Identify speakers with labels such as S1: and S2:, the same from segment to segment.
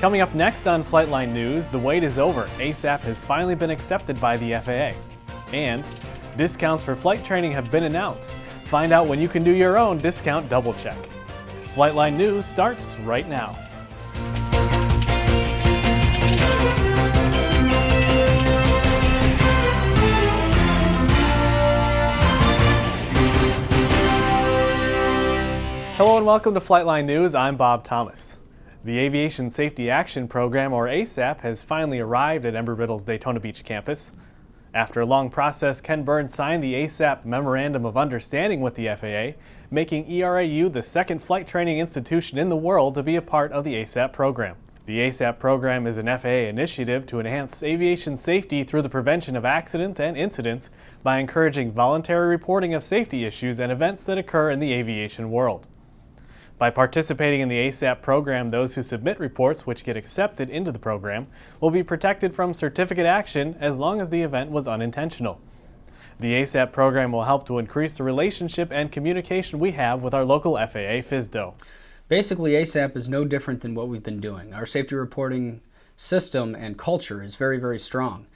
S1: Coming up next on Flightline News, the wait is over. ASAP has finally been accepted by the FAA. And discounts for flight training have been announced. Find out when you can do your own discount double check. Flightline News starts right now. Hello and welcome to Flightline News. I'm Bob Thomas. The Aviation Safety Action Program, or ASAP, has finally arrived at Embry-Riddle's Daytona Beach campus. After a long process, Ken Burns signed the ASAP Memorandum of Understanding with the FAA, making ERAU the second flight training institution in the world to be a part of the ASAP program. The ASAP program is an FAA initiative to enhance aviation safety through the prevention of accidents and incidents by encouraging voluntary reporting of safety issues and events that occur in the aviation world. By participating in the ASAP program, those who submit reports which get accepted into the program will be protected from certificate action as long as the event was unintentional. The ASAP program will help to increase the relationship and communication we have with our local FAA FSDO.
S2: Basically, ASAP is no different than what we've been doing. Our safety reporting system and culture is very, very strong.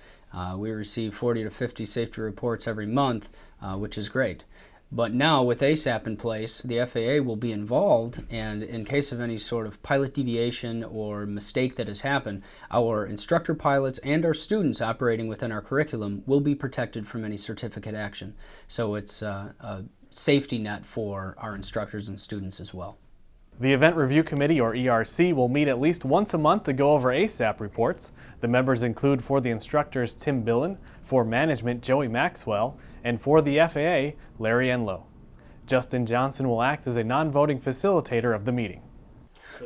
S2: We receive 40 to 50 safety reports every month, which is great. But now with ASAP in place, the FAA will be involved, and in case of any sort of pilot deviation or mistake that has happened, our instructor pilots and our students operating within our curriculum will be protected from any certificate action. So it's a safety net for our instructors and students as well.
S1: The Event Review Committee, or ERC, will meet at least once a month to go over ASAP reports. The members include, for the instructors, Tim Billen, for management, Joey Maxwell, and for the FAA, Larry Enlow. Justin Johnson will act as a non-voting facilitator of the meeting.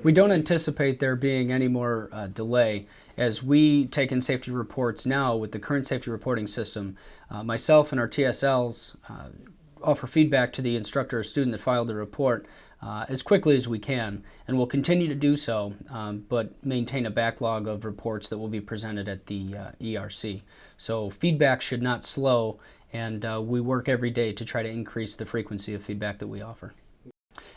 S2: We don't anticipate there being any more delay as we take in safety reports now with the current safety reporting system. Myself and our TSLs offer feedback to the instructor or student that filed the report as quickly as we can, and we'll continue to do so, but maintain a backlog of reports that will be presented at the ERC. So feedback should not slow, and we work every day to try to increase the frequency of feedback that we offer.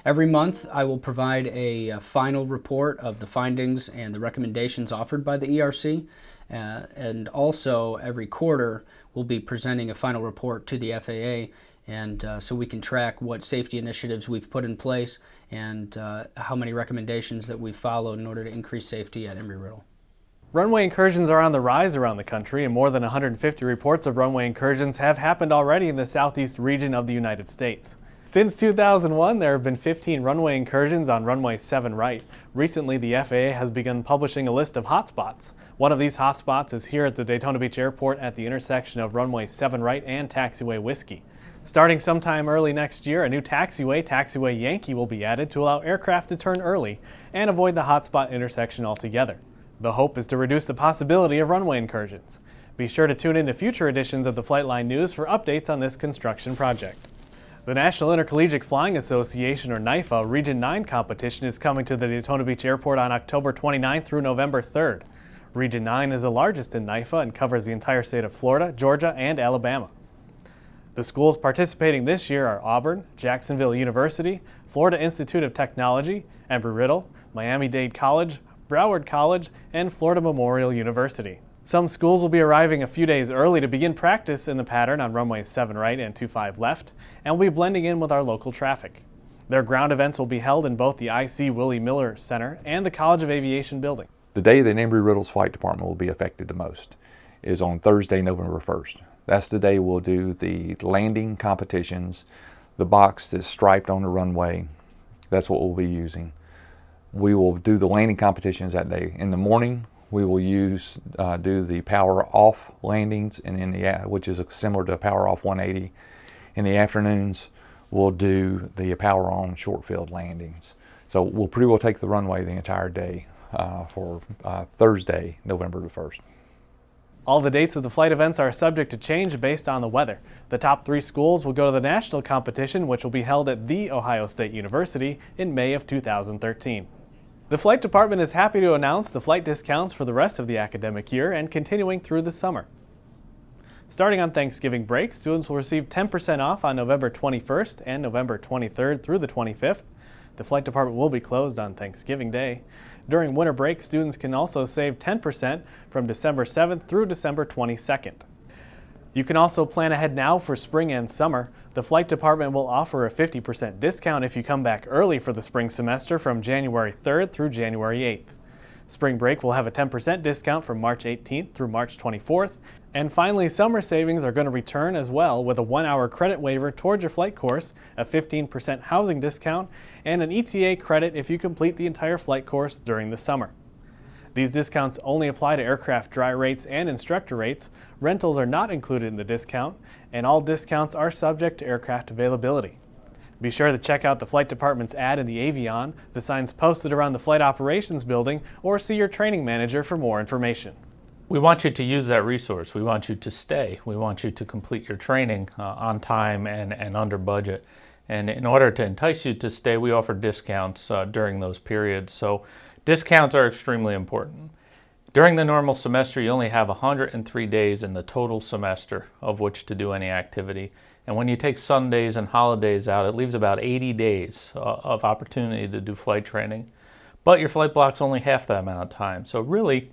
S2: Every month I will provide a final report of the findings and the recommendations offered by the ERC, and also every quarter we'll be presenting a final report to the FAA, and so we can track what safety initiatives we've put in place and how many recommendations that we've followed in order to increase safety at Embry-Riddle.
S1: Runway incursions are on the rise around the country, and more than 150 reports of runway incursions have happened already in the southeast region of the United States. Since 2001, there have been 15 runway incursions on runway 7 right. Recently, the FAA has begun publishing a list of hotspots. One of these hotspots is here at the Daytona Beach Airport at the intersection of runway 7 right and taxiway Whiskey. Starting sometime early next year, a new taxiway, Taxiway Yankee, will be added to allow aircraft to turn early and avoid the hotspot intersection altogether. The hope is to reduce the possibility of runway incursions. Be sure to tune in to future editions of the Flightline News for updates on this construction project. The National Intercollegiate Flying Association, or NIFA, Region 9 competition is coming to the Daytona Beach Airport on October 29th through November 3rd. Region 9 is the largest in NIFA and covers the entire state of Florida, Georgia, and Alabama. The schools participating this year are Auburn, Jacksonville University, Florida Institute of Technology, Embry-Riddle, Miami-Dade College, Broward College, and Florida Memorial University. Some schools will be arriving a few days early to begin practice in the pattern on runway 7 right and 25 left, and will be blending in with our local traffic. Their ground events will be held in both the I.C. Willie Miller Center and the College of Aviation building.
S3: The day that Embry-Riddle's flight department will be affected the most is on Thursday, November 1st. That's the day we'll do the landing competitions, the box that's striped on the runway. That's what we'll be using. We will do the landing competitions that day. In the morning, we will do the power off landings, and which is similar to power off 180. In the afternoons, we'll do the power on short field landings. So we'll pretty well take the runway the entire day for Thursday, November the 1st.
S1: All the dates of the flight events are subject to change based on the weather. The top 3 schools will go to the national competition, which will be held at The Ohio State University in May of 2013. The flight department is happy to announce the flight discounts for the rest of the academic year and continuing through the summer. Starting on Thanksgiving break, students will receive 10% off on November 21st and November 23rd through the 25th. The flight department will be closed on Thanksgiving Day. During winter break, students can also save 10% from December 7th through December 22nd. You can also plan ahead now for spring and summer. The flight department will offer a 50% discount if you come back early for the spring semester from January 3rd through January 8th. Spring break will have a 10% discount from March 18th through March 24th. And finally, summer savings are going to return as well with a 1-hour credit waiver towards your flight course, a 15% housing discount, and an ETA credit if you complete the entire flight course during the summer. These discounts only apply to aircraft dry rates and instructor rates. Rentals are not included in the discount, and all discounts are subject to aircraft availability. Be sure to check out the flight department's ad in the Avion, the signs posted around the flight operations building, or see your training manager for more information.
S4: We want you to use that resource. We want you to stay. We want you to complete your training on time and under budget. And in order to entice you to stay, we offer discounts during those periods. So discounts are extremely important. During the normal semester, you only have 103 days in the total semester of which to do any activity. And when you take Sundays and holidays out, it leaves about 80 days of opportunity to do flight training. But your flight block's only half that amount of time. So really,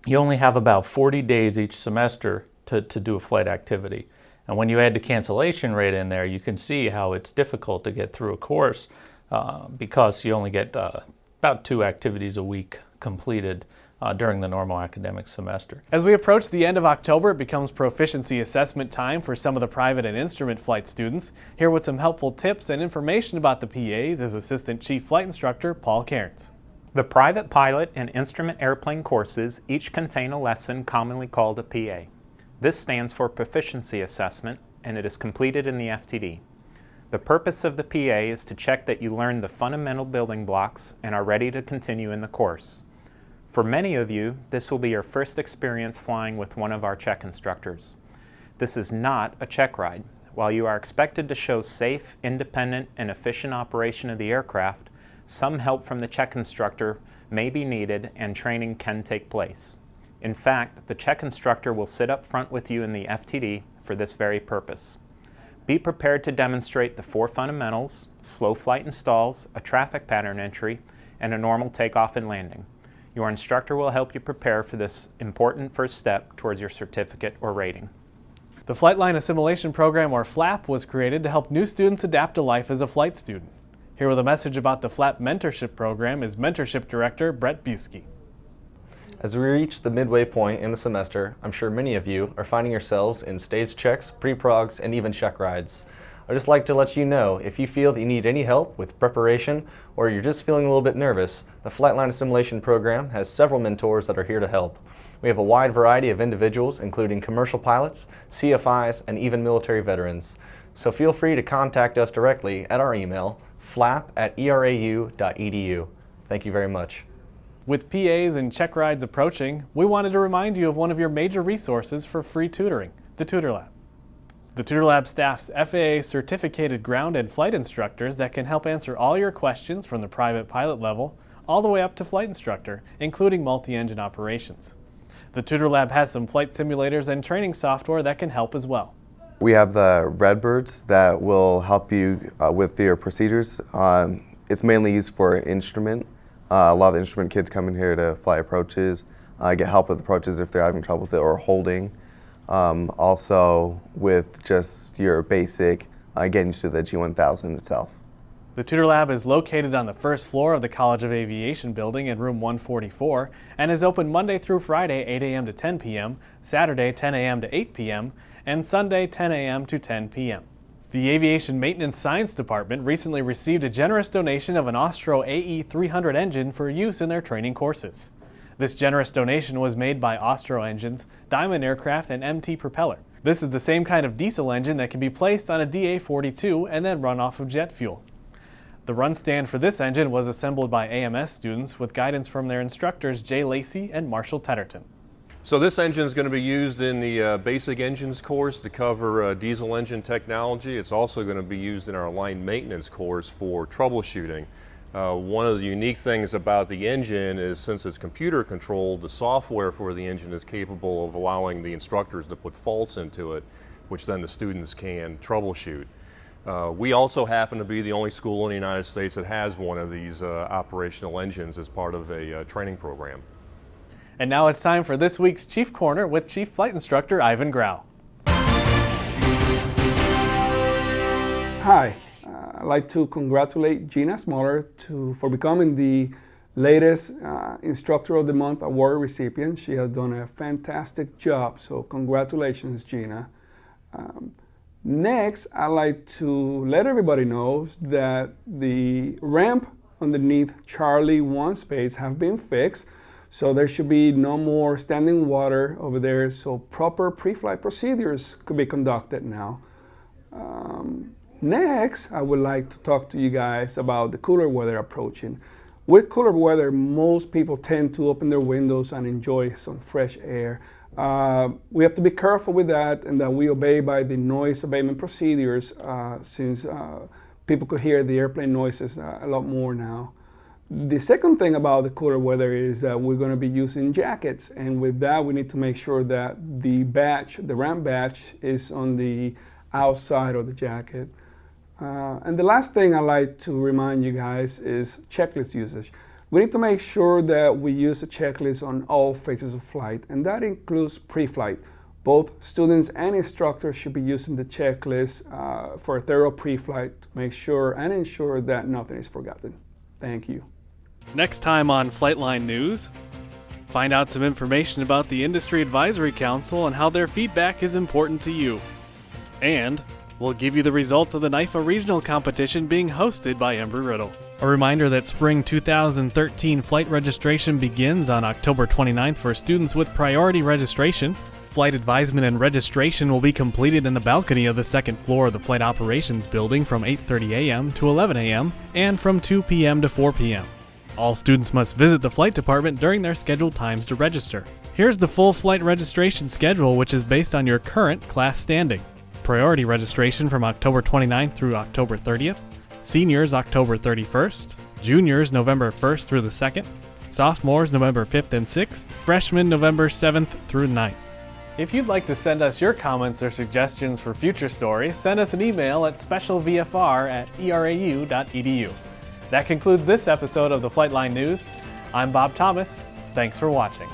S4: you only have about 40 days each semester to do a flight activity. And when you add the cancellation rate in there, you can see how it's difficult to get through a course because you only get about 2 activities a week completed during the normal academic semester.
S1: As we approach the end of October, it becomes proficiency assessment time for some of the private and instrument flight students. Here with some helpful tips and information about the PAs is Assistant Chief Flight Instructor Paul Cairns.
S5: The private pilot and instrument airplane courses each contain a lesson commonly called a PA. This stands for Proficiency Assessment, and it is completed in the FTD. The purpose of the PA is to check that you learn the fundamental building blocks and are ready to continue in the course. For many of you, this will be your first experience flying with one of our check instructors. This is not a check ride. While you are expected to show safe, independent, and efficient operation of the aircraft, some help from the check instructor may be needed and training can take place. In fact, the check instructor will sit up front with you in the FTD for this very purpose. Be prepared to demonstrate the 4 fundamentals, slow flight and stalls, a traffic pattern entry, and a normal takeoff and landing. Your instructor will help you prepare for this important first step towards your certificate or rating.
S1: The Flightline Assimilation Program, or FLAP, was created to help new students adapt to life as a flight student. Here with a message about the FLAP Mentorship Program is Mentorship Director Brett Busky.
S6: As we reach the midway point in the semester, I'm sure many of you are finding yourselves in stage checks, pre-progs, and even check rides. I'd just like to let you know, if you feel that you need any help with preparation or you're just feeling a little bit nervous, the Flightline Assimilation Program has several mentors that are here to help. We have a wide variety of individuals, including commercial pilots, CFIs, and even military veterans. So feel free to contact us directly at our email, flap@erau.edu. Thank you very much.
S1: With PAs and check rides approaching, we wanted to remind you of one of your major resources for free tutoring, the Tutor Lab. The Tutor Lab staffs FAA certificated ground and flight instructors that can help answer all your questions from the private pilot level all the way up to flight instructor, including multi-engine operations. The Tutor Lab has some flight simulators and training software that can help as well.
S7: We have the Redbirds that will help you with your procedures. It's mainly used for instrument. A lot of the instrument kids come in here to fly approaches, get help with approaches if they're having trouble with it or holding. Also with just your basic getting used to the G1000 itself.
S1: The Tutor Lab is located on the first floor of the College of Aviation building in room 144 and is open Monday through Friday 8 a.m. to 10 p.m., Saturday 10 a.m. to 8 p.m., and Sunday 10 a.m. to 10 p.m. The Aviation Maintenance Science Department recently received a generous donation of an Austro AE300 engine for use in their training courses. This generous donation was made by Austro Engines, Diamond Aircraft, and MT Propeller. This is the same kind of diesel engine that can be placed on a DA-42 and then run off of jet fuel. The run stand for this engine was assembled by AMS students with guidance from their instructors Jay Lacey and Marshall Tedderton.
S8: So this engine is going to be used in the basic engines course to cover diesel engine technology. It's also going to be used in our line maintenance course for troubleshooting. One of the unique things about the engine is, since it's computer controlled, the software for the engine is capable of allowing the instructors to put faults into it, which then the students can troubleshoot. We also happen to be the only school in the United States that has one of these operational engines as part of a training program.
S1: And now it's time for this week's Chief Corner with Chief Flight Instructor Ivan Grau.
S9: Hi, I'd like to congratulate Gina Smoller for becoming the latest Instructor of the Month award recipient. She has done a fantastic job, so congratulations, Gina. Next, I'd like to let everybody know that the ramp underneath Charlie 1 space have been fixed, so there should be no more standing water over there, so proper pre-flight procedures could be conducted now. Next, I would like to talk to you guys about the cooler weather approaching. With cooler weather, most people tend to open their windows and enjoy some fresh air. We have to be careful with that and that we obey by the noise abatement procedures since people could hear the airplane noises a lot more now. The second thing about the cooler weather is that we're going to be using jackets, and with that we need to make sure that the ramp badge is on the outside of the jacket. And the last thing I'd like to remind you guys is checklist usage. We need to make sure that we use a checklist on all phases of flight, and that includes pre-flight. Both students and instructors should be using the checklist for a thorough pre-flight to make sure and ensure that nothing is forgotten. Thank you.
S1: Next time on Flightline News, find out some information about the Industry Advisory Council and how their feedback is important to you. And we'll give you the results of the NIFA Regional Competition being hosted by Embry-Riddle. A reminder that spring 2013 flight registration begins on October 29th for students with priority registration. Flight advisement and registration will be completed in the balcony of the second floor of the Flight Operations Building from 8:30 a.m. to 11 a.m. and from 2 p.m. to 4 p.m. All students must visit the flight department during their scheduled times to register. Here's the full flight registration schedule, which is based on your current class standing. Priority registration from October 29th through October 30th. Seniors October 31st. Juniors November 1st through the 2nd. Sophomores November 5th and 6th. Freshmen November 7th through 9th. If you'd like to send us your comments or suggestions for future stories, send us an email at specialvfr@erau.edu. That concludes this episode of the Flightline News. I'm Bob Thomas. Thanks for watching.